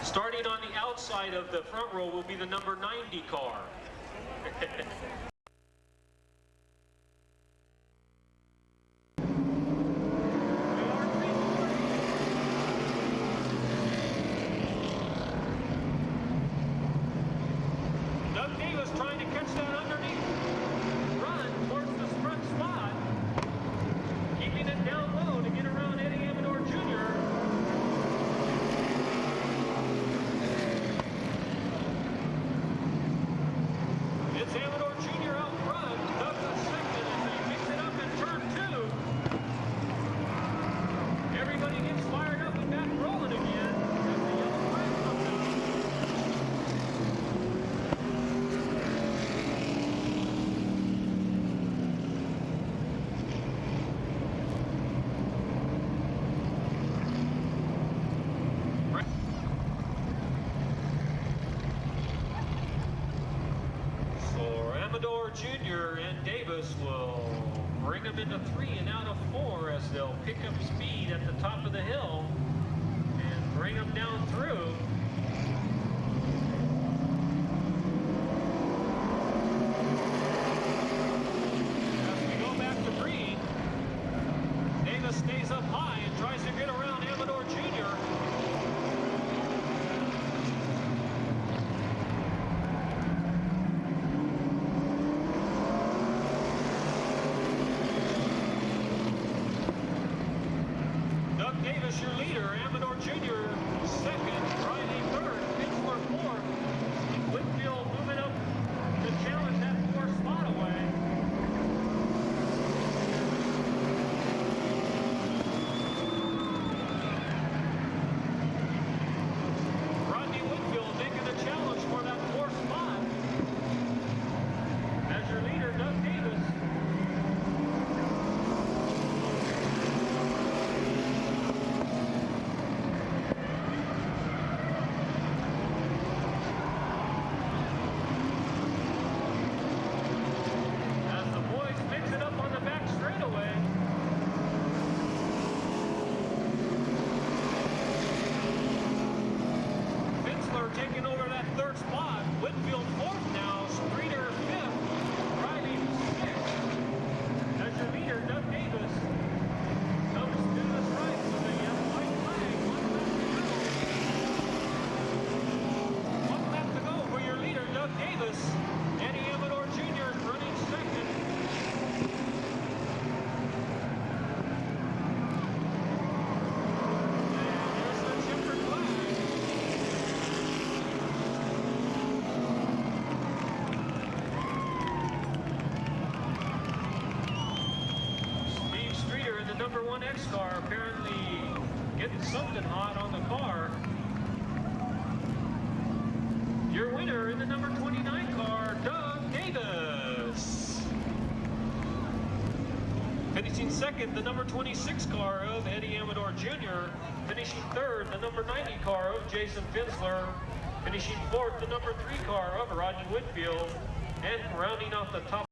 Starting on the outside of the front row will be the number 90 car. Doug Davis trying to catch that underneath run towards the front spot, keeping it down low to get around Eddie Amador Jr. It's Amador Jr. out front. Doug the second as he picks it up in turn 2. Everybody gets fired up and back rolling again as the yellow flag comes out. Amador Jr. and Davis will bring them into 3 and out of 4 as they'll pick up speed at the top of the hill and bring them down through. As we go back to green, Davis stays up high and tries to get around Amador Jr. Davis, your leader, Amador Jr. second, Riley third, Finsler fourth. Whitfield moving up to challenge that 4th spot away. Rodney Whitfield making a challenge for that 4th spot. As your leader, Doug Davis. Taking over that 3rd spot. Whitfield 4th now. Streeter 5th. Riley 6th. As your leader, Doug Davis comes to the stripe with a white flag. 1 lap to go. 1 lap to go for your leader, Doug Davis. Eddie Amador Jr. running second. Number 1 X car apparently getting something hot on the car. Your winner in the number 29 car, Doug Davis. Finishing second, the number 26 car of Eddie Amador Jr. Finishing third, the number 90 car of Jason Finsler. Finishing fourth, the number 3 car of Rodney Whitfield. And rounding off the top